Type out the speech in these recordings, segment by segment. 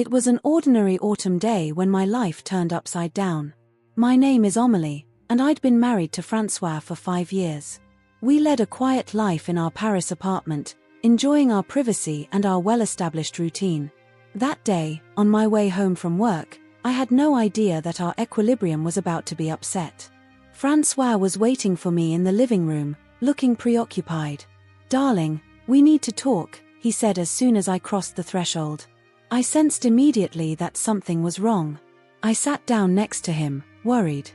It was an ordinary autumn day when my life turned upside down. My name is Amélie, and I'd been married to François for 5 years. We led a quiet life in our Paris apartment, enjoying our privacy and our well-established routine. That day, on my way home from work, I had no idea that our equilibrium was about to be upset. François was waiting for me in the living room, looking preoccupied. "Darling, we need to talk," he said as soon as I crossed the threshold. I sensed immediately that something was wrong. I sat down next to him, worried.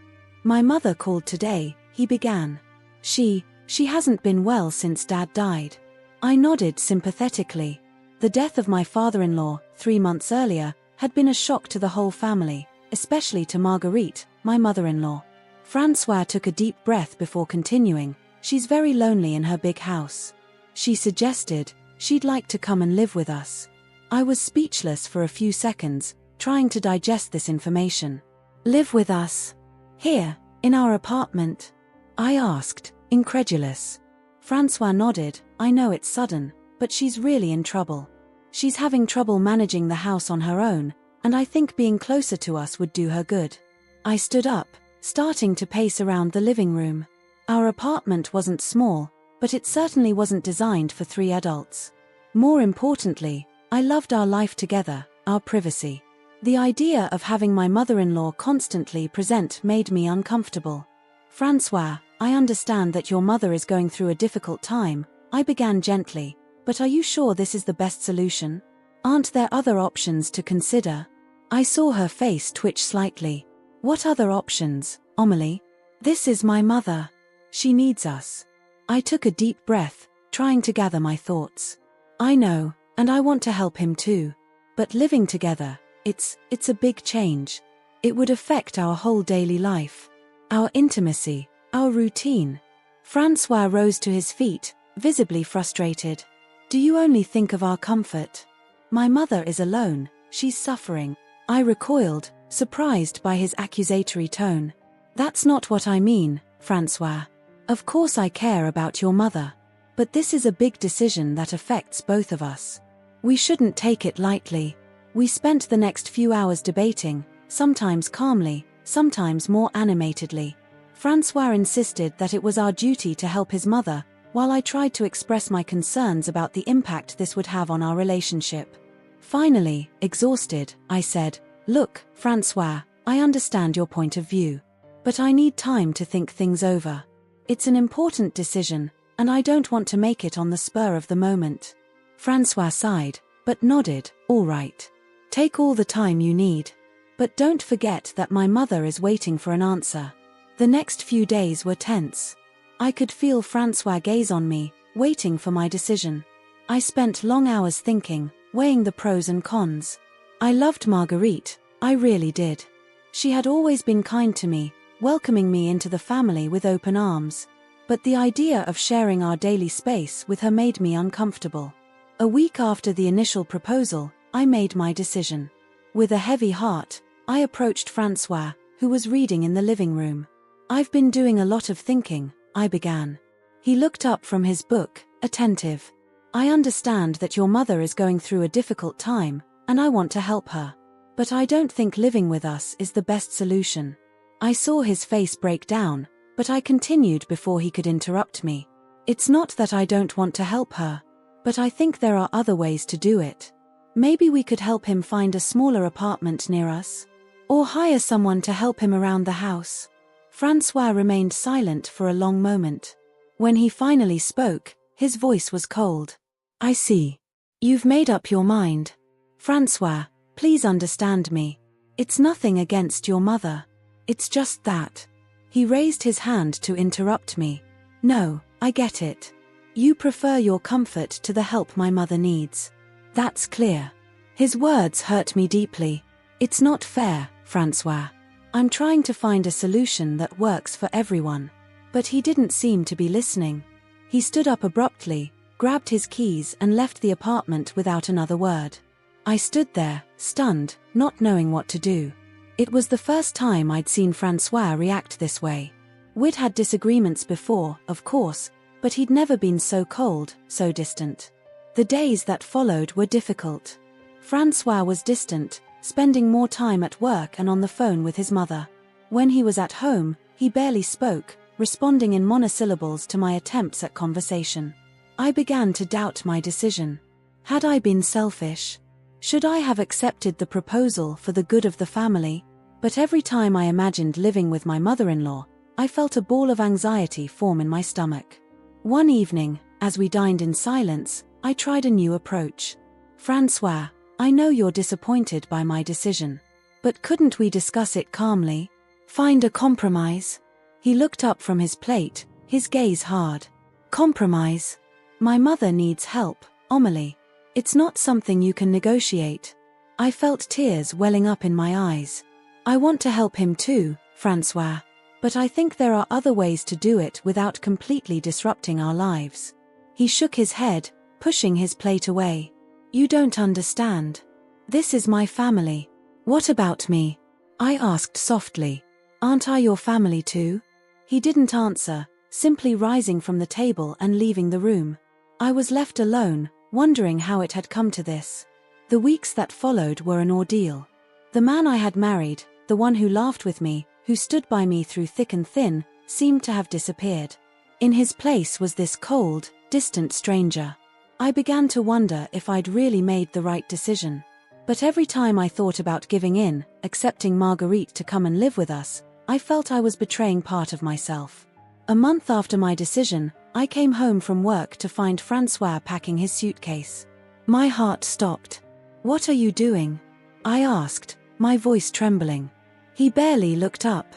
"My mother called today," he began. She hasn't been well since Dad died." I nodded sympathetically. The death of my father-in-law, 3 months earlier, had been a shock to the whole family, especially to Marguerite, my mother-in-law. François took a deep breath before continuing. "She's very lonely in her big house. She suggested she'd like to come and live with us." I was speechless for a few seconds, trying to digest this information. "Live with us? Here, in our apartment?" I asked, incredulous. François nodded. "I know it's sudden, but she's really in trouble. She's having trouble managing the house on her own, and I think being closer to us would do her good." I stood up, starting to pace around the living room. Our apartment wasn't small, but it certainly wasn't designed for 3 adults. More importantly, I loved our life together, our privacy. The idea of having my mother-in-law constantly present made me uncomfortable. "François, I understand that your mother is going through a difficult time," I began gently, "but are you sure this is the best solution? Aren't there other options to consider?" I saw her face twitch slightly. "What other options, Amélie? This is my mother. She needs us." I took a deep breath, trying to gather my thoughts. "I know, and I want to help him too. But living together, it's a big change. It would affect our whole daily life. Our intimacy, our routine." François rose to his feet, visibly frustrated. "Do you only think of our comfort? My mother is alone, she's suffering." I recoiled, surprised by his accusatory tone. "That's not what I mean, François. Of course I care about your mother. But this is a big decision that affects both of us. We shouldn't take it lightly." We spent the next few hours debating, sometimes calmly, sometimes more animatedly. François insisted that it was our duty to help his mother, while I tried to express my concerns about the impact this would have on our relationship. Finally, exhausted, I said, "Look, François, I understand your point of view. But I need time to think things over. It's an important decision, and I don't want to make it on the spur of the moment." François sighed, but nodded. "All right. Take all the time you need. But don't forget that my mother is waiting for an answer." The next few days were tense. I could feel François' gaze on me, waiting for my decision. I spent long hours thinking, weighing the pros and cons. I loved Marguerite, I really did. She had always been kind to me, welcoming me into the family with open arms. But the idea of sharing our daily space with her made me uncomfortable. A week after the initial proposal, I made my decision. With a heavy heart, I approached François, who was reading in the living room. "I've been doing a lot of thinking," I began. He looked up from his book, attentive. "I understand that your mother is going through a difficult time, and I want to help her. But I don't think living with us is the best solution." I saw his face break down, but I continued before he could interrupt me. "It's not that I don't want to help her, but I think there are other ways to do it. Maybe we could help him find a smaller apartment near us, or hire someone to help him around the house." François remained silent for a long moment. When he finally spoke, his voice was cold. "I see. You've made up your mind. François, please understand me. It's nothing against your mother. It's just that." He raised his hand to interrupt me. "No, I get it. You prefer your comfort to the help my mother needs. That's clear." His words hurt me deeply. "It's not fair, François. I'm trying to find a solution that works for everyone." But he didn't seem to be listening. He stood up abruptly, grabbed his keys and left the apartment without another word. I stood there, stunned, not knowing what to do. It was the first time I'd seen François react this way. We'd had disagreements before, of course, but he'd never been so cold, so distant. The days that followed were difficult. Francois was distant, spending more time at work and on the phone with his mother. When he was at home, he barely spoke, responding in monosyllables to my attempts at conversation. I began to doubt my decision. Had I been selfish? Should I have accepted the proposal for the good of the family? But every time I imagined living with my mother-in-law, I felt a ball of anxiety form in my stomach. One evening, as we dined in silence, I tried a new approach. Francois, I know you're disappointed by my decision. But couldn't we discuss it calmly? Find a compromise? He looked up from his plate, his gaze hard. Compromise? My mother needs help, Amélie. It's not something you can negotiate. I felt tears welling up in my eyes. I want to help him too, Francois. But I think there are other ways to do it without completely disrupting our lives. He shook his head, pushing his plate away. You don't understand. This is my family. What about me? I asked softly. Aren't I your family too? He didn't answer, simply rising from the table and leaving the room. I was left alone, wondering how it had come to this. The weeks that followed were an ordeal. The man I had married, the one who laughed with me, who stood by me through thick and thin, seemed to have disappeared. In his place was this cold, distant stranger. I began to wonder if I'd really made the right decision. But every time I thought about giving in, accepting Marguerite to come and live with us, I felt I was betraying part of myself. A month after my decision, I came home from work to find Francois packing his suitcase. My heart stopped. What are you doing? I asked, my voice trembling. He barely looked up.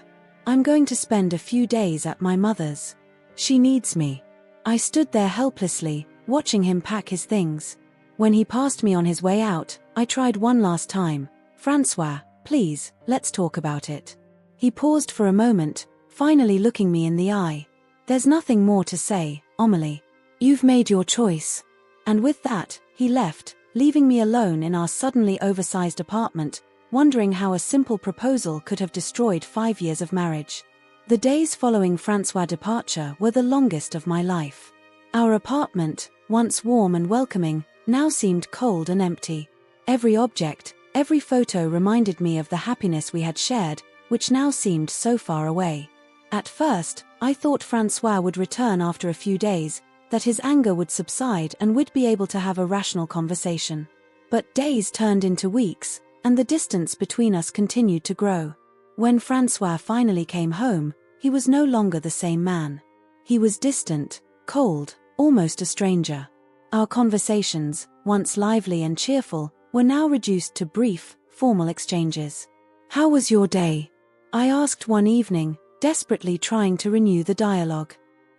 I'm going to spend a few days at my mother's. She needs me. I stood there helplessly, watching him pack his things. When he passed me on his way out, I tried one last time. Francois, please, let's talk about it. He paused for a moment, finally looking me in the eye. There's nothing more to say, Amélie. You've made your choice. And with that, he left, leaving me alone in our suddenly oversized apartment, wondering how a simple proposal could have destroyed 5 years of marriage. The days following Francois' departure were the longest of my life. Our apartment, once warm and welcoming, now seemed cold and empty. Every object, every photo reminded me of the happiness we had shared, which now seemed so far away. At first, I thought Francois would return after a few days, that his anger would subside and we'd be able to have a rational conversation. But days turned into weeks, and the distance between us continued to grow. When Francois finally came home, he was no longer the same man. He was distant, cold, almost a stranger. Our conversations, once lively and cheerful, were now reduced to brief, formal exchanges. How was your day? I asked one evening, desperately trying to renew the dialogue.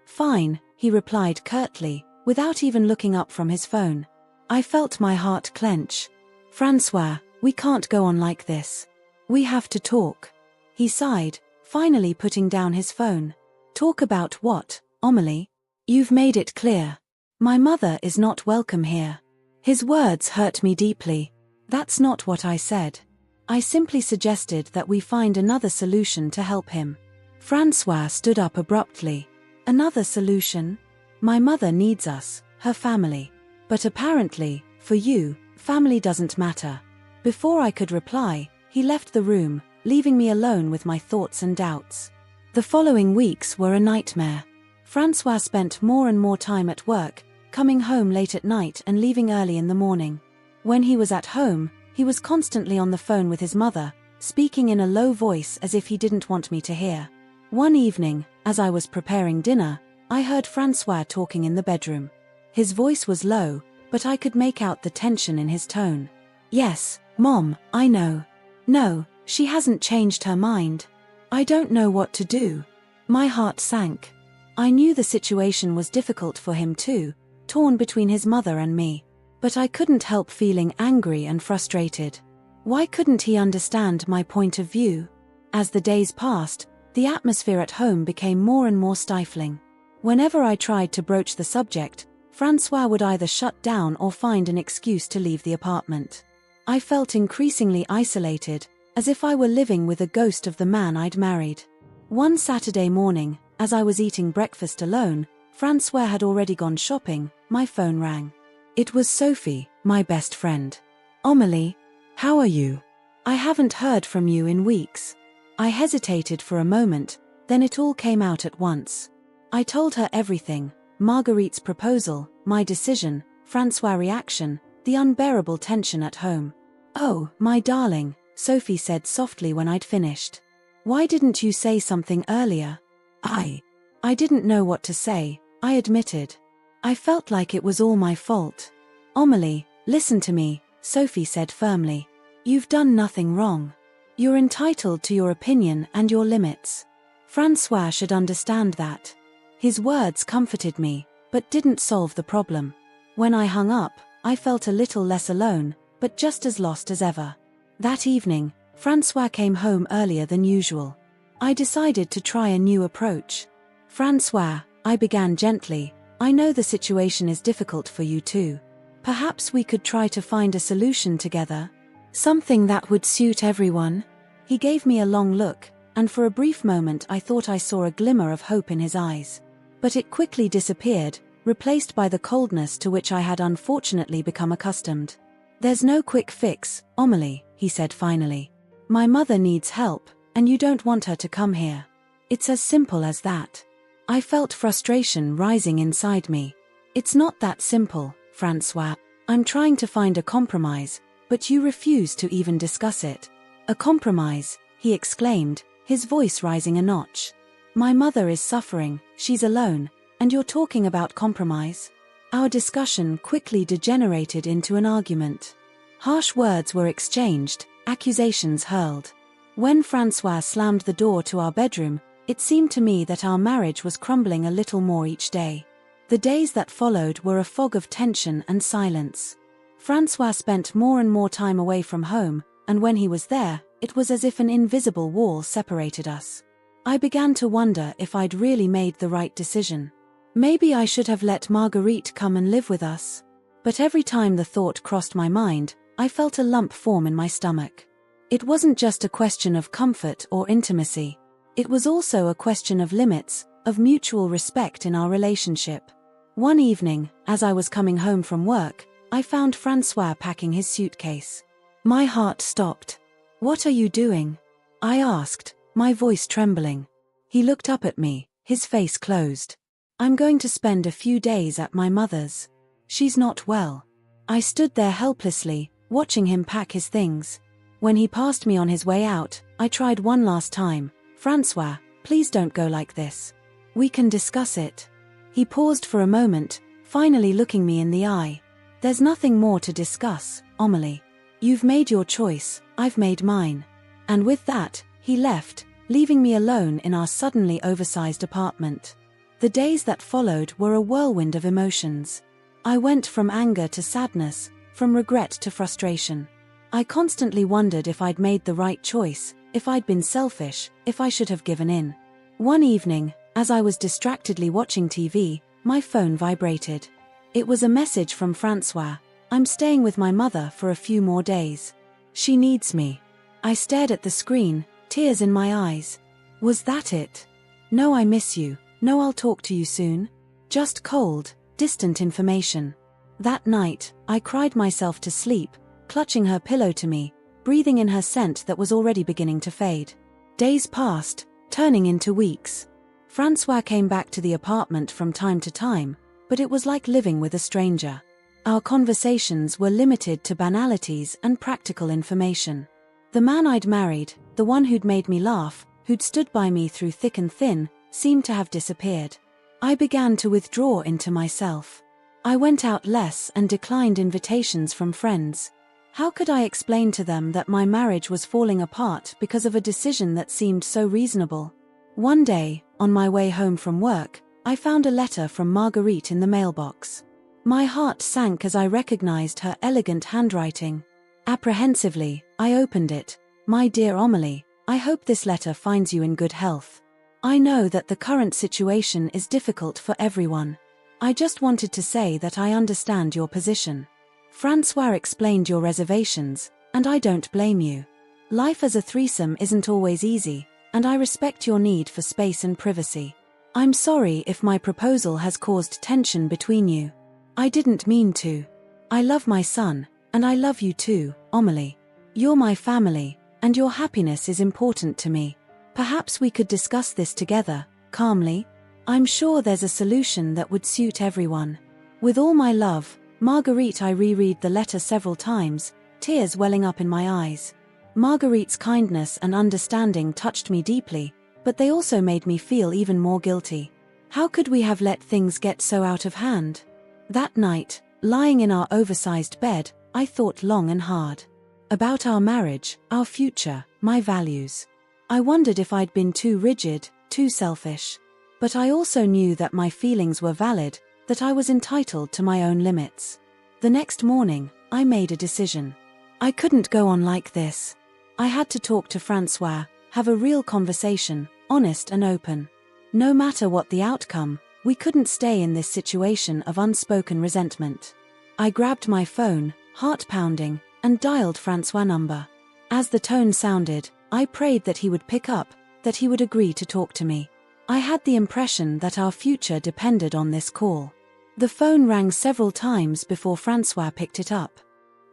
Fine, he replied curtly, without even looking up from his phone. I felt my heart clench. Francois, we can't go on like this. We have to talk. He sighed, finally putting down his phone. Talk about what, Amélie? You've made it clear. My mother is not welcome here. His words hurt me deeply. That's not what I said. I simply suggested that we find another solution to help him. Francois stood up abruptly. Another solution? My mother needs us, her family. But apparently, for you, family doesn't matter. Before I could reply, he left the room, leaving me alone with my thoughts and doubts. The following weeks were a nightmare. Francois spent more and more time at work, coming home late at night and leaving early in the morning. When he was at home, he was constantly on the phone with his mother, speaking in a low voice as if he didn't want me to hear. One evening, as I was preparing dinner, I heard Francois talking in the bedroom. His voice was low, but I could make out the tension in his tone. Yes, Mom, I know. No, she hasn't changed her mind. I don't know what to do. My heart sank. I knew the situation was difficult for him too, torn between his mother and me. But I couldn't help feeling angry and frustrated. Why couldn't he understand my point of view? As the days passed, the atmosphere at home became more and more stifling. Whenever I tried to broach the subject, Francois would either shut down or find an excuse to leave the apartment. I felt increasingly isolated, as if I were living with a ghost of the man I'd married. One Saturday morning, as I was eating breakfast alone, Francois had already gone shopping. My phone rang. It was Sophie, my best friend. Amelie, how are you? I haven't heard from you in weeks. I hesitated for a moment, then it all came out at once. I told her everything: Marguerite's proposal, my decision, Francois' reaction, the unbearable tension at home. "Oh, my darling," Sophie said softly when I'd finished. "Why didn't you say something earlier?" I didn't know what to say, I admitted. I felt like it was all my fault. "Amelie, listen to me," Sophie said firmly. "You've done nothing wrong. You're entitled to your opinion and your limits. Francois should understand that." His words comforted me, but didn't solve the problem. When I hung up, I felt a little less alone, but just as lost as ever. That evening, Francois came home earlier than usual. I decided to try a new approach. "Francois," I began gently, "I know the situation is difficult for you too. Perhaps we could try to find a solution together? Something that would suit everyone?" He gave me a long look, and for a brief moment I thought I saw a glimmer of hope in his eyes. But it quickly disappeared, replaced by the coldness to which I had unfortunately become accustomed. "There's no quick fix, Amelie," he said finally. "My mother needs help, and you don't want her to come here. It's as simple as that." I felt frustration rising inside me. "It's not that simple, Francois. I'm trying to find a compromise, but you refuse to even discuss it." "A compromise?" he exclaimed, his voice rising a notch. "My mother is suffering, she's alone, and you're talking about compromise?" Our discussion quickly degenerated into an argument. Harsh words were exchanged, accusations hurled. When Francois slammed the door to our bedroom, it seemed to me that our marriage was crumbling a little more each day. The days that followed were a fog of tension and silence. Francois spent more and more time away from home, and when he was there, it was as if an invisible wall separated us. I began to wonder if I'd really made the right decision. Maybe I should have let Marguerite come and live with us. But every time the thought crossed my mind, I felt a lump form in my stomach. It wasn't just a question of comfort or intimacy. It was also a question of limits, of mutual respect in our relationship. One evening, as I was coming home from work, I found Francois packing his suitcase. My heart stopped. "What are you doing?" I asked, my voice trembling. He looked up at me, his face closed. "I'm going to spend a few days at my mother's. She's not well." I stood there helplessly, watching him pack his things. When he passed me on his way out, I tried one last time. "Francois, please don't go like this. We can discuss it." He paused for a moment, finally looking me in the eye. "There's nothing more to discuss, Amelie. You've made your choice, I've made mine." And with that, he left, leaving me alone in our suddenly oversized apartment. The days that followed were a whirlwind of emotions. I went from anger to sadness, from regret to frustration. I constantly wondered if I'd made the right choice, if I'd been selfish, if I should have given in. One evening, as I was distractedly watching TV, my phone vibrated. It was a message from Francois. "I'm staying with my mother for a few more days. She needs me." I stared at the screen, tears in my eyes. Was that it? "No, I miss you. No, I'll talk to you soon." Just cold, distant information. That night, I cried myself to sleep, clutching her pillow to me, breathing in her scent that was already beginning to fade. Days passed, turning into weeks. Francois came back to the apartment from time to time, but it was like living with a stranger. Our conversations were limited to banalities and practical information. The man I'd married, the one who'd made me laugh, who'd stood by me through thick and thin, seemed to have disappeared. I began to withdraw into myself. I went out less and declined invitations from friends. How could I explain to them that my marriage was falling apart because of a decision that seemed so reasonable? One day, on my way home from work, I found a letter from Marguerite in the mailbox. My heart sank as I recognized her elegant handwriting. Apprehensively, I opened it. "My dear Amelie, I hope this letter finds you in good health. I know that the current situation is difficult for everyone. I just wanted to say that I understand your position. Francois explained your reservations, and I don't blame you. Life as a threesome isn't always easy, and I respect your need for space and privacy. I'm sorry if my proposal has caused tension between you. I didn't mean to. I love my son, And I love you too, Amelie. You're my family, and your happiness is important to me. Perhaps we could discuss this together, calmly. I'm sure there's a solution that would suit everyone. With all my love, Marguerite. I reread the letter several times, tears welling up in my eyes. Marguerite's kindness and understanding touched me deeply, but they also made me feel even more guilty. How could we have let things get so out of hand? That night, lying in our oversized bed, I thought long and hard. About our marriage, our future, my values. I wondered if I'd been too rigid, too selfish. But I also knew that my feelings were valid, that I was entitled to my own limits. The next morning, I made a decision. I couldn't go on like this. I had to talk to Francois, have a real conversation, honest and open. No matter what the outcome, we couldn't stay in this situation of unspoken resentment. I grabbed my phone, heart pounding, and dialed Francois' number. As the tone sounded, I prayed that he would pick up, that he would agree to talk to me. I had the impression that our future depended on this call. The phone rang several times before Francois picked it up.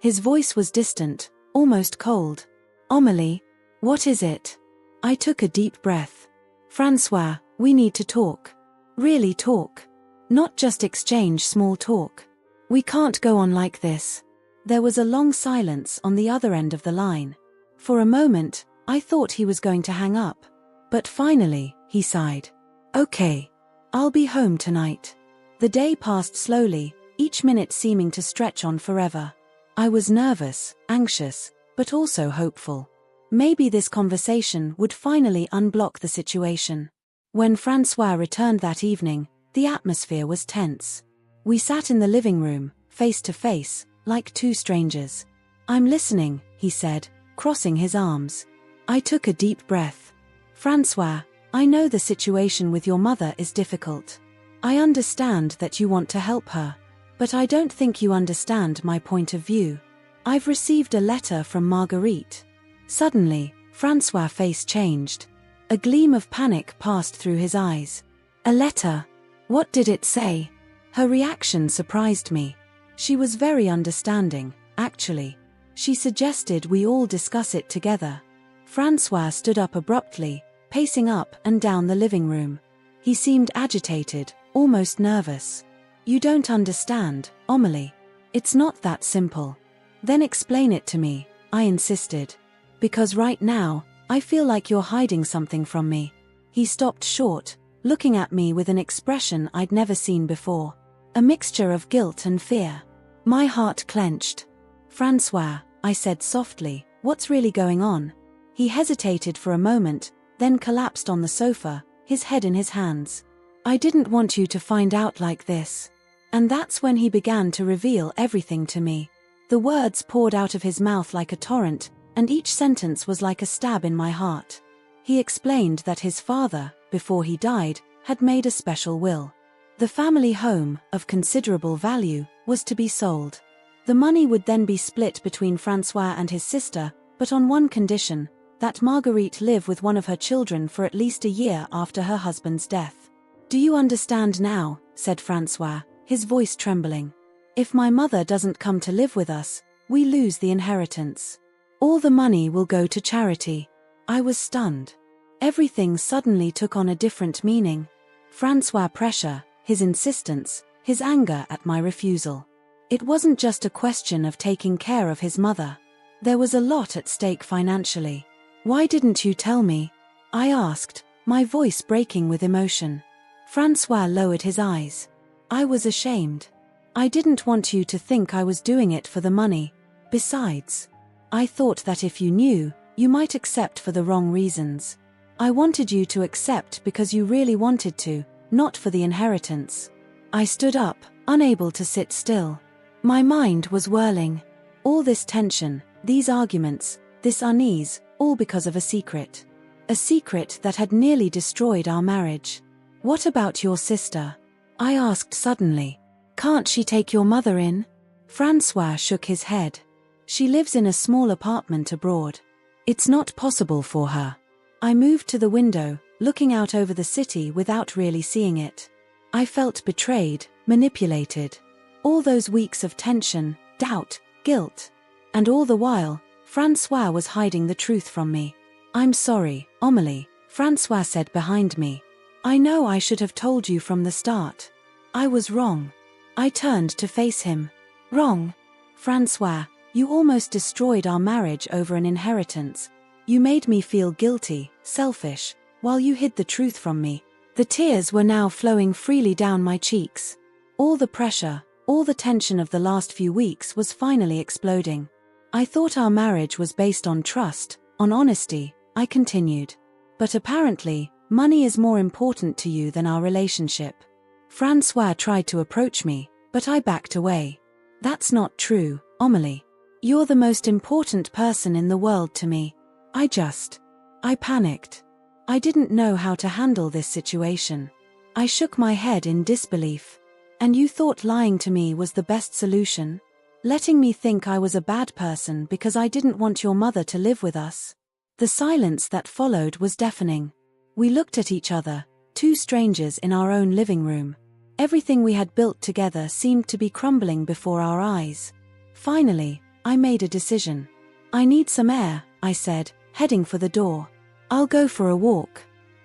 His voice was distant, almost cold. Amelie, what is it? I took a deep breath. Francois, we need to talk. Really talk. Not just exchange small talk. We can't go on like this. There was a long silence on the other end of the line. For a moment, I thought he was going to hang up. But finally, he sighed. Okay. I'll be home tonight. The day passed slowly, each minute seeming to stretch on forever. I was nervous, anxious, but also hopeful. Maybe this conversation would finally unblock the situation. When Francois returned that evening, the atmosphere was tense. We sat in the living room, face to face, like two strangers. I'm listening, he said, crossing his arms. I took a deep breath. Francois, I know the situation with your mother is difficult. I understand that you want to help her. But I don't think you understand my point of view. I've received a letter from Marguerite. Suddenly, Francois' face changed. A gleam of panic passed through his eyes. A letter? What did it say? Her reaction surprised me. She was very understanding, actually. She suggested we all discuss it together. Francois stood up abruptly, pacing up and down the living room. He seemed agitated, almost nervous. You don't understand, Amelie. It's not that simple. Then explain it to me, I insisted. Because right now, I feel like you're hiding something from me. He stopped short, looking at me with an expression I'd never seen before. A mixture of guilt and fear. My heart clenched. Francois, I said softly, what's really going on? He hesitated for a moment, then collapsed on the sofa, his head in his hands. I didn't want you to find out like this. And that's when he began to reveal everything to me. The words poured out of his mouth like a torrent, and each sentence was like a stab in my heart. He explained that his father, before he died, had made a special will. The family home, of considerable value, was to be sold. The money would then be split between Francois and his sister, but on one condition, that Marguerite live with one of her children for at least a year after her husband's death. Do you understand now? Said Francois, his voice trembling. If my mother doesn't come to live with us, we lose the inheritance. All the money will go to charity. I was stunned. Everything suddenly took on a different meaning. Francois' pressure, his insistence, his anger at my refusal. It wasn't just a question of taking care of his mother. There was a lot at stake financially. Why didn't you tell me? I asked, my voice breaking with emotion. Francois lowered his eyes. I was ashamed. I didn't want you to think I was doing it for the money. Besides, I thought that if you knew, you might accept for the wrong reasons. I wanted you to accept because you really wanted to, not for the inheritance. I stood up, unable to sit still. My mind was whirling. All this tension, these arguments, this unease, all because of a secret. A secret that had nearly destroyed our marriage. What about your sister? I asked suddenly. Can't she take your mother in? Francois shook his head. She lives in a small apartment abroad. It's not possible for her. I moved to the window, looking out over the city without really seeing it. I felt betrayed, manipulated. All those weeks of tension, doubt, guilt. And all the while, Francois was hiding the truth from me. "I'm sorry, Amélie," Francois said behind me. "I know I should have told you from the start. I was wrong." I turned to face him. "Wrong? Francois, you almost destroyed our marriage over an inheritance. You made me feel guilty, selfish, while you hid the truth from me." The tears were now flowing freely down my cheeks. All the pressure, all the tension of the last few weeks was finally exploding. "I thought our marriage was based on trust, on honesty," I continued. "But apparently, money is more important to you than our relationship." Francois tried to approach me, but I backed away. "That's not true, Amélie. You're the most important person in the world to me." I panicked. I didn't know how to handle this situation. I shook my head in disbelief. "And you thought lying to me was the best solution? Letting me think I was a bad person because I didn't want your mother to live with us?" The silence that followed was deafening. We looked at each other, two strangers in our own living room. Everything we had built together seemed to be crumbling before our eyes. Finally, I made a decision. "I need some air," I said, heading for the door. "I'll go for a walk."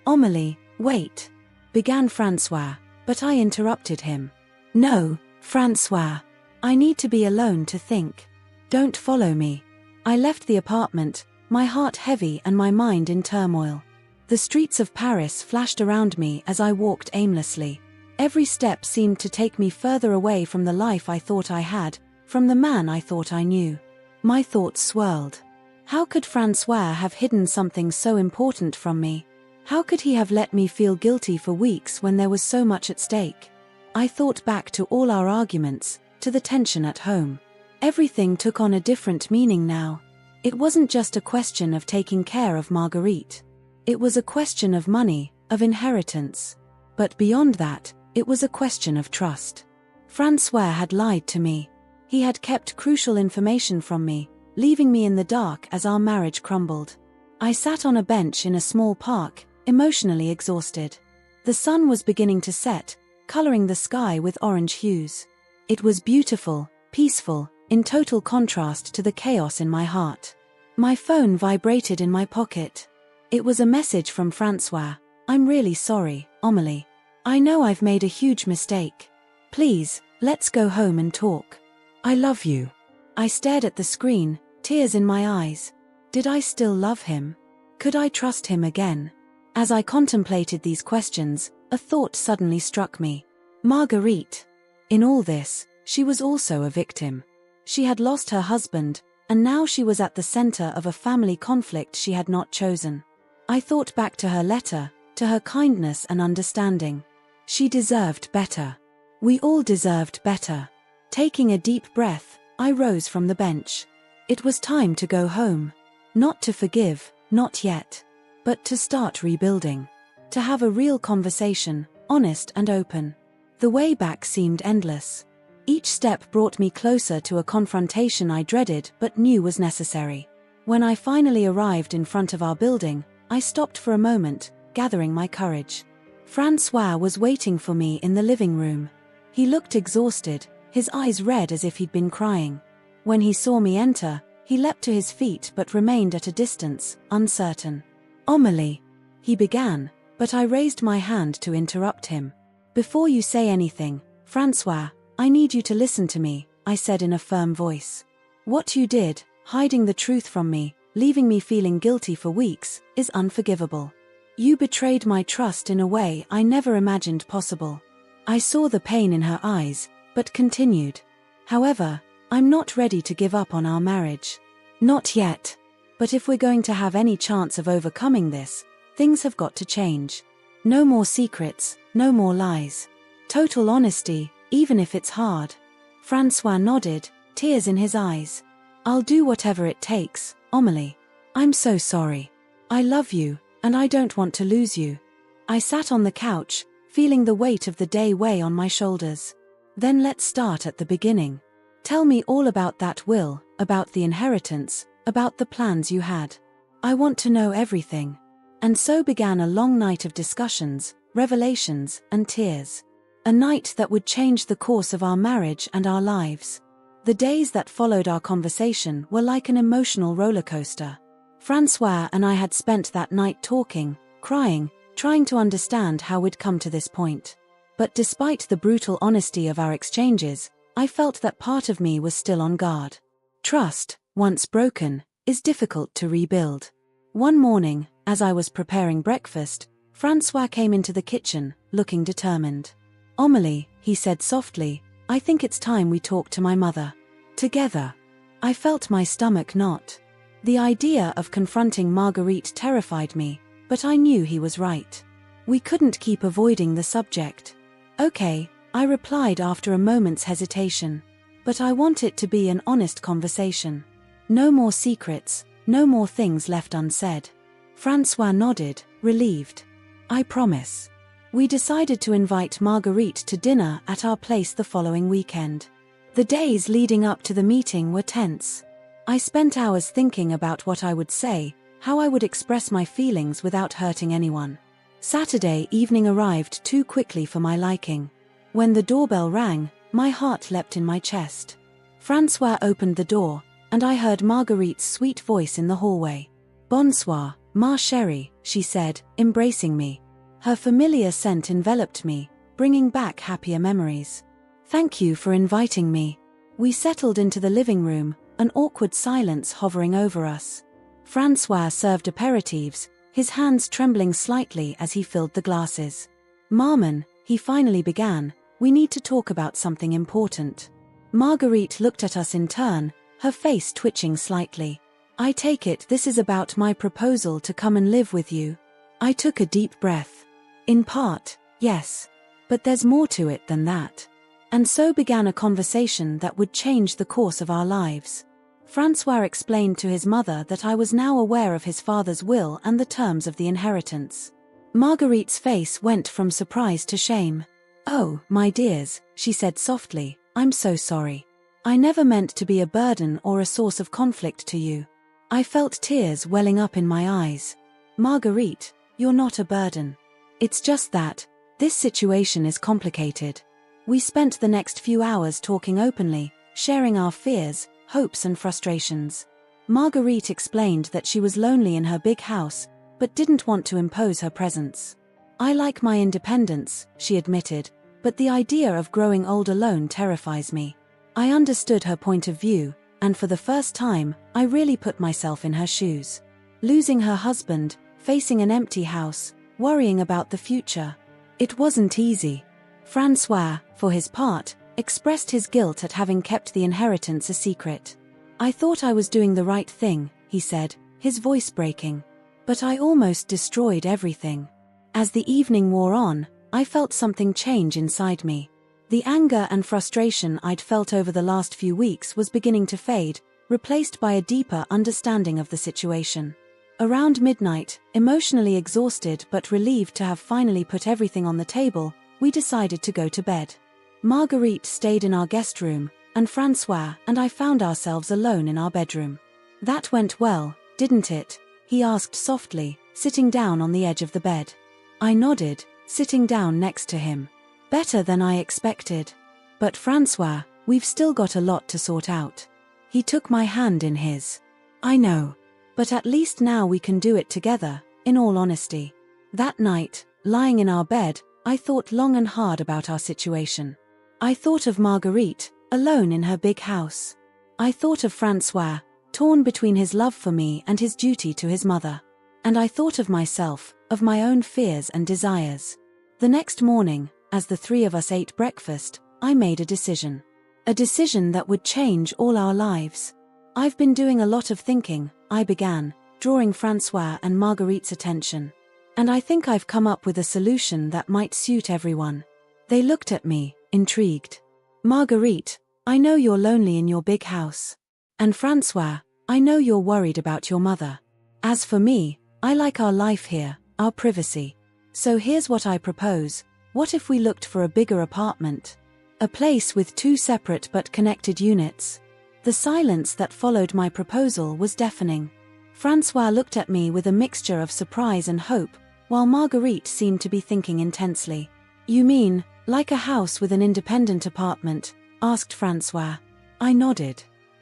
"Amélie, wait," began Francois, but I interrupted him. "No, Francois. I need to be alone to think. Don't follow me." I left the apartment, my heart heavy and my mind in turmoil. The streets of Paris flashed around me as I walked aimlessly. Every step seemed to take me further away from the life I thought I had, from the man I thought I knew. My thoughts swirled. How could Francois have hidden something so important from me? How could he have let me feel guilty for weeks when there was so much at stake? I thought back to all our arguments, to the tension at home. Everything took on a different meaning now. It wasn't just a question of taking care of Marguerite. It was a question of money, of inheritance. But beyond that, it was a question of trust. Francois had lied to me. He had kept crucial information from me, leaving me in the dark as our marriage crumbled. I sat on a bench in a small park, emotionally exhausted. The sun was beginning to set, coloring the sky with orange hues. It was beautiful, peaceful, in total contrast to the chaos in my heart. My phone vibrated in my pocket. It was a message from Francois. "I'm really sorry, Amélie. I know I've made a huge mistake. Please, let's go home and talk. I love you." I stared at the screen, tears in my eyes. Did I still love him? Could I trust him again? As I contemplated these questions, a thought suddenly struck me. Marguerite. In all this, she was also a victim. She had lost her husband, and now she was at the center of a family conflict she had not chosen. I thought back to her letter, to her kindness and understanding. She deserved better. We all deserved better. Taking a deep breath, I rose from the bench. It was time to go home. Not to forgive, not yet. But to start rebuilding. To have a real conversation, honest and open. The way back seemed endless. Each step brought me closer to a confrontation I dreaded but knew was necessary. When I finally arrived in front of our building, I stopped for a moment, gathering my courage. Francois was waiting for me in the living room. He looked exhausted, his eyes red as if he'd been crying. When he saw me enter, he leapt to his feet but remained at a distance, uncertain. "Amélie," he began, but I raised my hand to interrupt him. "Before you say anything, Francois, I need you to listen to me," I said in a firm voice. "What you did, hiding the truth from me, leaving me feeling guilty for weeks, is unforgivable. You betrayed my trust in a way I never imagined possible." I saw the pain in her eyes, but continued. "However, I'm not ready to give up on our marriage. Not yet. But if we're going to have any chance of overcoming this, things have got to change. No more secrets, no more lies. Total honesty, even if it's hard." Francois nodded, tears in his eyes. "I'll do whatever it takes, Amélie. I'm so sorry. I love you, and I don't want to lose you." I sat on the couch, feeling the weight of the day weigh on my shoulders. "Then let's start at the beginning. Tell me all about that will, about the inheritance, about the plans you had. I want to know everything." And so began a long night of discussions, revelations, and tears. A night that would change the course of our marriage and our lives. The days that followed our conversation were like an emotional roller coaster. Francois and I had spent that night talking, crying, trying to understand how we'd come to this point. But despite the brutal honesty of our exchanges, I felt that part of me was still on guard. Trust, once broken, is difficult to rebuild. One morning, as I was preparing breakfast, Francois came into the kitchen, looking determined. "Amélie," he said softly, "I think it's time we talk to my mother. Together." I felt my stomach knot. The idea of confronting Marguerite terrified me, but I knew he was right. We couldn't keep avoiding the subject. "Okay," I replied after a moment's hesitation. "But I want it to be an honest conversation. No more secrets, no more things left unsaid." Francois nodded, relieved. "I promise." We decided to invite Marguerite to dinner at our place the following weekend. The days leading up to the meeting were tense. I spent hours thinking about what I would say, how I would express my feelings without hurting anyone. Saturday evening arrived too quickly for my liking. When the doorbell rang, my heart leapt in my chest. Francois opened the door, and I heard Marguerite's sweet voice in the hallway. "Bonsoir, ma chérie," she said, embracing me. Her familiar scent enveloped me, bringing back happier memories. "Thank you for inviting me." We settled into the living room, an awkward silence hovering over us. Francois served aperitifs, his hands trembling slightly as he filled the glasses. "Maman," he finally began, "we need to talk about something important." Marguerite looked at us in turn, her face twitching slightly. "I take it this is about my proposal to come and live with you." I took a deep breath. "In part, yes. But there's more to it than that." And so began a conversation that would change the course of our lives. Francois explained to his mother that I was now aware of his father's will and the terms of the inheritance. Marguerite's face went from surprise to shame. "Oh, my dears," she said softly, "I'm so sorry. I never meant to be a burden or a source of conflict to you." I felt tears welling up in my eyes. "Marguerite, you're not a burden. It's just that this situation is complicated." We spent the next few hours talking openly, sharing our fears, hopes and frustrations. Marguerite explained that she was lonely in her big house, but didn't want to impose her presence. "I like my independence," she admitted, "but the idea of growing old alone terrifies me." I understood her point of view, and for the first time, I really put myself in her shoes. Losing her husband, facing an empty house, worrying about the future. It wasn't easy. Francois, for his part, expressed his guilt at having kept the inheritance a secret. "I thought I was doing the right thing," he said, his voice breaking. "But I almost destroyed everything." As the evening wore on, I felt something change inside me. The anger and frustration I'd felt over the last few weeks was beginning to fade, replaced by a deeper understanding of the situation. Around midnight, emotionally exhausted but relieved to have finally put everything on the table, we decided to go to bed. Marguerite stayed in our guest room, and Francois and I found ourselves alone in our bedroom. "That went well, didn't it?" he asked softly, sitting down on the edge of the bed. I nodded, sitting down next to him. "Better than I expected. But Francois, we've still got a lot to sort out." He took my hand in his. "I know. But at least now we can do it together, in all honesty." That night, lying in our bed, I thought long and hard about our situation. I thought of Marguerite, alone in her big house. I thought of Francois, torn between his love for me and his duty to his mother. And I thought of myself, of my own fears and desires. The next morning, as the three of us ate breakfast, I made a decision. A decision that would change all our lives. "I've been doing a lot of thinking," I began, drawing Francois and Marguerite's attention. "And I think I've come up with a solution that might suit everyone." They looked at me, intrigued. "Marguerite, I know you're lonely in your big house. And Francois, I know you're worried about your mother. As for me, I like our life here, our privacy. So here's what I propose. What if we looked for a bigger apartment? A place with 2 separate but connected units?" The silence that followed my proposal was deafening. Francois looked at me with a mixture of surprise and hope, while Marguerite seemed to be thinking intensely. "You mean, like a house with an independent apartment?" asked Francois. I nodded.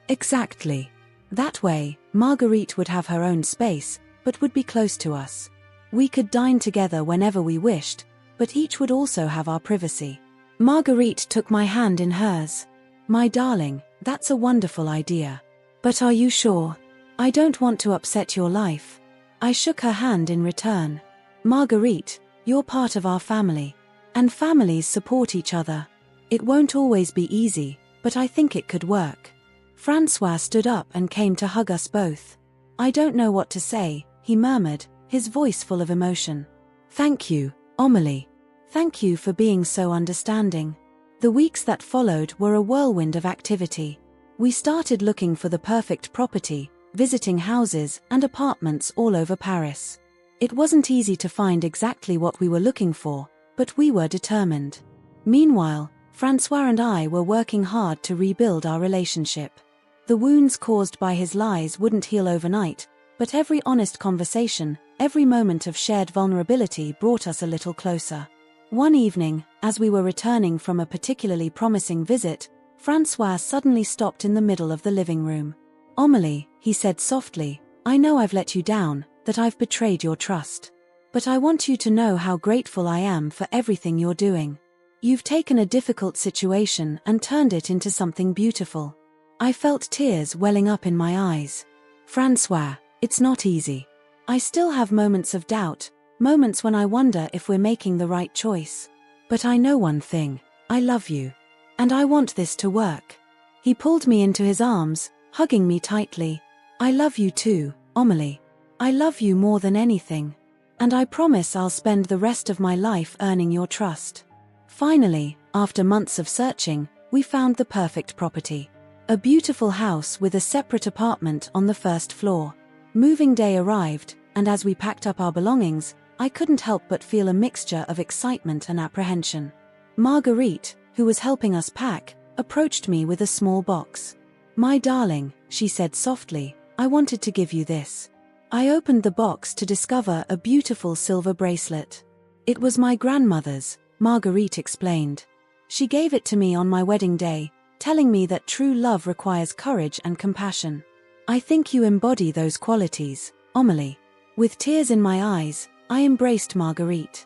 Exactly. That way, Marguerite would have her own space, but would be close to us. We could dine together whenever we wished, but each would also have our privacy. Marguerite took my hand in hers. My darling, that's a wonderful idea. But are you sure? I don't want to upset your life. I shook her hand in return. Marguerite, you're part of our family. And families support each other. It won't always be easy, but I think it could work. Francois stood up and came to hug us both. I don't know what to say, he murmured, his voice full of emotion. Thank you, Amélie. Thank you for being so understanding. The weeks that followed were a whirlwind of activity. We started looking for the perfect property, visiting houses and apartments all over Paris. It wasn't easy to find exactly what we were looking for, but we were determined. Meanwhile, Francois and I were working hard to rebuild our relationship. The wounds caused by his lies wouldn't heal overnight, but every honest conversation, every moment of shared vulnerability brought us a little closer. One evening, as we were returning from a particularly promising visit, Francois suddenly stopped in the middle of the living room. Amélie, he said softly, I know I've let you down, that I've betrayed your trust. But I want you to know how grateful I am for everything you're doing. You've taken a difficult situation and turned it into something beautiful. I felt tears welling up in my eyes. Francois, it's not easy. I still have moments of doubt, moments when I wonder if we're making the right choice. But I know one thing, I love you. And I want this to work. He pulled me into his arms, hugging me tightly. I love you too, Amélie. I love you more than anything. And I promise I'll spend the rest of my life earning your trust. Finally, after months of searching, we found the perfect property. A beautiful house with a separate apartment on the first floor. Moving day arrived, and as we packed up our belongings, I couldn't help but feel a mixture of excitement and apprehension. Marguerite, who was helping us pack, approached me with a small box. My darling, she said softly, I wanted to give you this. I opened the box to discover a beautiful silver bracelet. It was my grandmother's, Marguerite explained. She gave it to me on my wedding day, telling me that true love requires courage and compassion. I think you embody those qualities, Amélie. With tears in my eyes, I embraced Marguerite.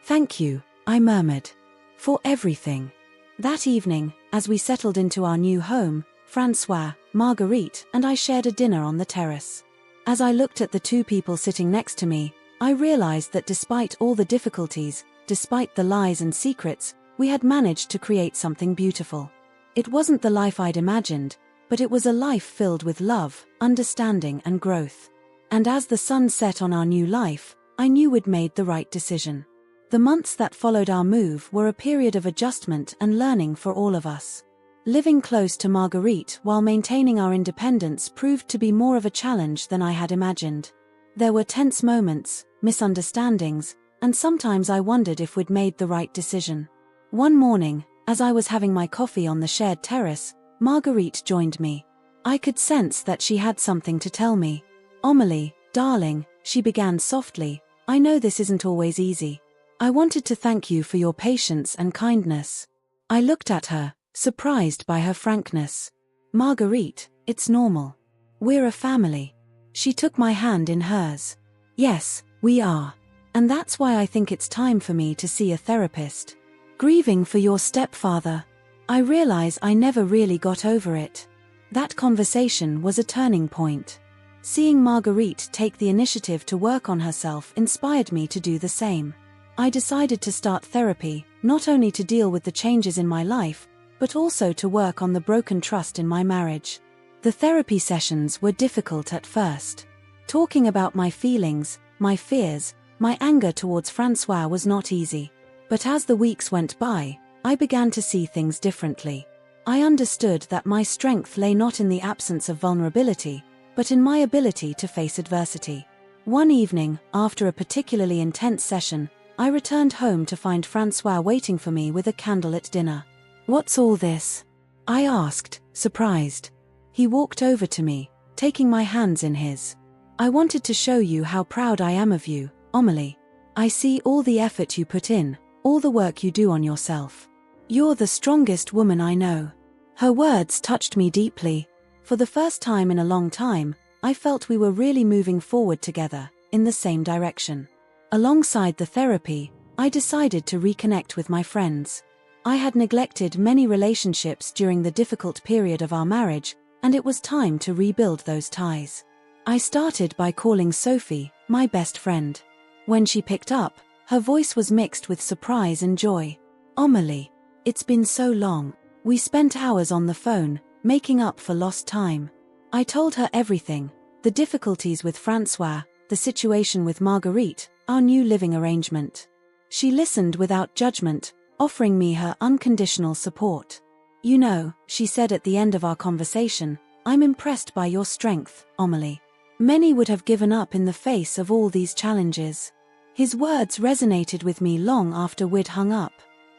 Thank you, I murmured. For everything. That evening, as we settled into our new home, Francois, Marguerite, and I shared a dinner on the terrace. As I looked at the two people sitting next to me, I realized that despite all the difficulties, despite the lies and secrets, we had managed to create something beautiful. It wasn't the life I'd imagined, but it was a life filled with love, understanding and growth. And as the sun set on our new life, I knew we'd made the right decision. The months that followed our move were a period of adjustment and learning for all of us. Living close to Marguerite while maintaining our independence proved to be more of a challenge than I had imagined. There were tense moments, misunderstandings, and sometimes I wondered if we'd made the right decision. One morning, as I was having my coffee on the shared terrace, Marguerite joined me. I could sense that she had something to tell me. Amélie, darling, she began softly, I know this isn't always easy. I wanted to thank you for your patience and kindness. I looked at her, surprised by her frankness. Marguerite, it's normal. We're a family. She took my hand in hers. Yes, we are. And that's why I think it's time for me to see a therapist. Grieving for your stepfather. I realize I never really got over it. That conversation was a turning point. Seeing Marguerite take the initiative to work on herself inspired me to do the same. I decided to start therapy, not only to deal with the changes in my life, but also to work on the broken trust in my marriage. The therapy sessions were difficult at first. Talking about my feelings, my fears, my anger towards Francois was not easy. But as the weeks went by, I began to see things differently. I understood that my strength lay not in the absence of vulnerability, but in my ability to face adversity. One evening, after a particularly intense session, I returned home to find Francois waiting for me with a candlelit dinner. What's all this? I asked, surprised. He walked over to me, taking my hands in his. I wanted to show you how proud I am of you, Amélie. I see all the effort you put in, all the work you do on yourself. You're the strongest woman I know. Her words touched me deeply. For the first time in a long time, I felt we were really moving forward together, in the same direction. Alongside the therapy, I decided to reconnect with my friends. I had neglected many relationships during the difficult period of our marriage, and it was time to rebuild those ties. I started by calling Sophie, my best friend. When she picked up, her voice was mixed with surprise and joy. "Omalie, it's been so long." We spent hours on the phone, making up for lost time. I told her everything: the difficulties with Francois, the situation with Marguerite, our new living arrangement. She listened without judgment, offering me her unconditional support. "You know," she said at the end of our conversation, "I'm impressed by your strength, Omalie. Many would have given up in the face of all these challenges." His words resonated with me long after we'd hung up.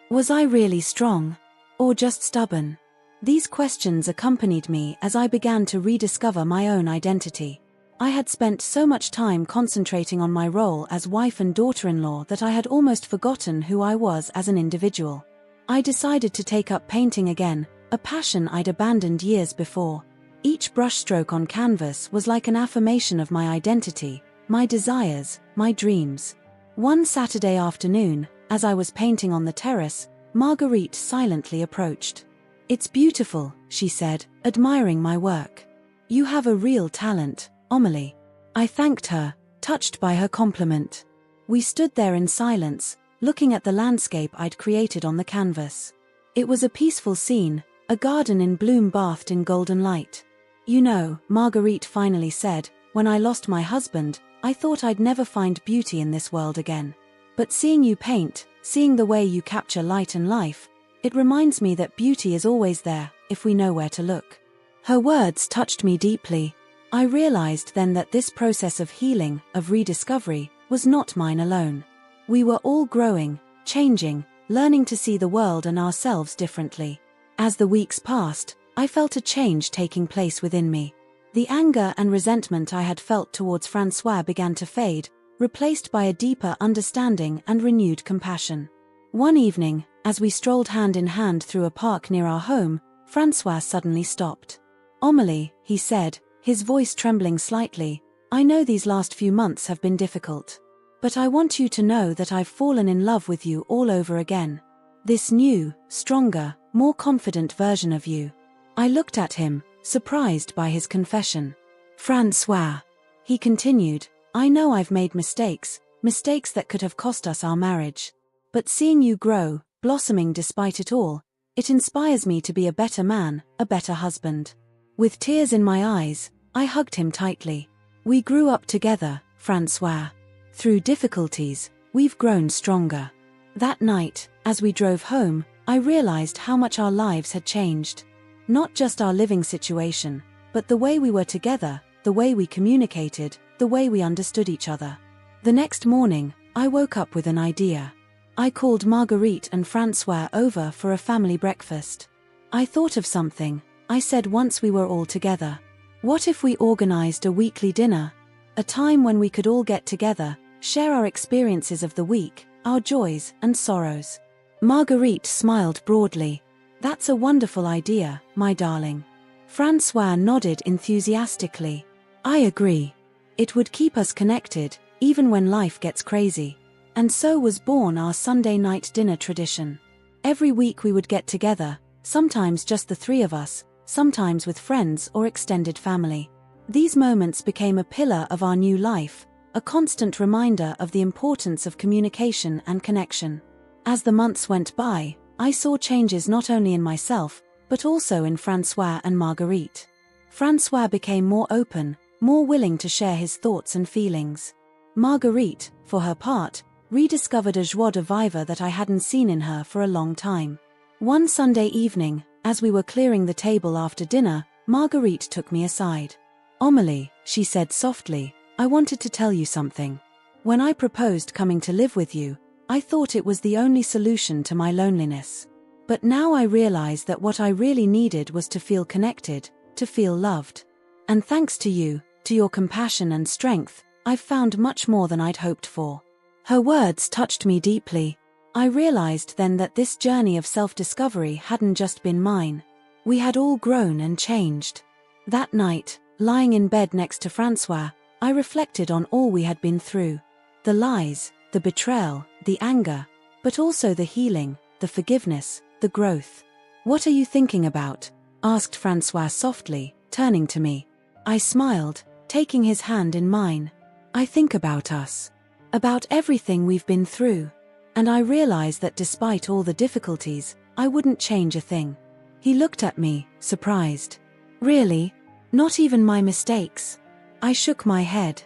Was I really strong? Or just stubborn? These questions accompanied me as I began to rediscover my own identity. I had spent so much time concentrating on my role as wife and daughter-in-law that I had almost forgotten who I was as an individual. I decided to take up painting again, a passion I'd abandoned years before. Each brushstroke on canvas was like an affirmation of my identity, my desires, my dreams. One Saturday afternoon, as I was painting on the terrace, Marguerite silently approached. "It's beautiful," she said, admiring my work. "You have a real talent, Omalie." I thanked her, touched by her compliment. We stood there in silence, looking at the landscape I'd created on the canvas. It was a peaceful scene, a garden in bloom bathed in golden light. "You know," Marguerite finally said, "when I lost my husband, I thought I'd never find beauty in this world again. But seeing you paint, seeing the way you capture light and life, it reminds me that beauty is always there, if we know where to look." Her words touched me deeply. I realized then that this process of healing, of rediscovery, was not mine alone. We were all growing, changing, learning to see the world and ourselves differently. As the weeks passed, I felt a change taking place within me. The anger and resentment I had felt towards Francois began to fade, replaced by a deeper understanding and renewed compassion. One evening, as we strolled hand in hand through a park near our home, Francois suddenly stopped. "Omalie," he said, his voice trembling slightly, "I know these last few months have been difficult. But I want you to know that I've fallen in love with you all over again. This new, stronger, more confident version of you." I looked at him, surprised by his confession. "Francois," he continued, "I know I've made mistakes that could have cost us our marriage. But seeing you grow, blossoming despite it all, it inspires me to be a better man, a better husband." With tears in my eyes, I hugged him tightly. "We grew up together, Francois. Through difficulties, we've grown stronger." That night, as we drove home, I realized how much our lives had changed. Not just our living situation, but the way we were together, the way we communicated, the way we understood each other. The next morning, I woke up with an idea. I called Marguerite and Francois over for a family breakfast. I thought of something. I said once we were all together. What if we organized a weekly dinner? A time when we could all get together, share our experiences of the week, our joys and sorrows. Marguerite smiled broadly. "That's a wonderful idea, my darling." Francois nodded enthusiastically. "I agree. It would keep us connected, even when life gets crazy." And so was born our Sunday night dinner tradition. Every week we would get together, sometimes just the three of us, sometimes with friends or extended family. These moments became a pillar of our new life, a constant reminder of the importance of communication and connection. As the months went by, I saw changes not only in myself, but also in Francois and Marguerite. Francois became more open, more willing to share his thoughts and feelings. Marguerite, for her part, rediscovered a joie de vivre that I hadn't seen in her for a long time. One Sunday evening, as we were clearing the table after dinner, Marguerite took me aside. "Omalie," she said softly, "I wanted to tell you something. When I proposed coming to live with you, I thought it was the only solution to my loneliness. But now I realize that what I really needed was to feel connected, to feel loved. And thanks to you, to your compassion and strength, I've found much more than I'd hoped for." Her words touched me deeply. I realized then that this journey of self-discovery hadn't just been mine. We had all grown and changed. That night, lying in bed next to Francois, I reflected on all we had been through. The lies, the betrayal, the anger, but also the healing, the forgiveness, the growth. "What are you thinking about?" asked Francois softly, turning to me. I smiled, taking his hand in mine. "I think about us. About everything we've been through. And I realize that despite all the difficulties, I wouldn't change a thing." He looked at me, surprised. "Really? Not even my mistakes?" I shook my head.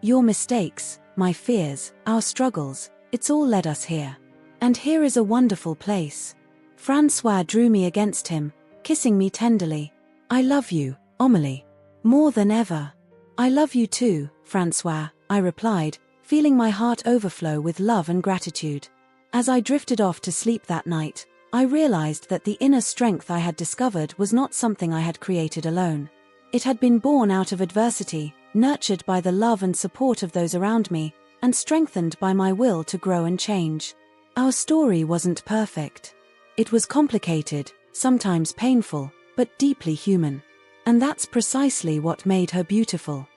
"Your mistakes, my fears, our struggles, it's all led us here. And here is a wonderful place." Francois drew me against him, kissing me tenderly. "I love you, Amélie. More than ever." "I love you too, Francois," I replied, feeling my heart overflow with love and gratitude. As I drifted off to sleep that night, I realized that the inner strength I had discovered was not something I had created alone. It had been born out of adversity, nurtured by the love and support of those around me, and strengthened by my will to grow and change. Our story wasn't perfect. It was complicated, sometimes painful, but deeply human. And that's precisely what made her beautiful.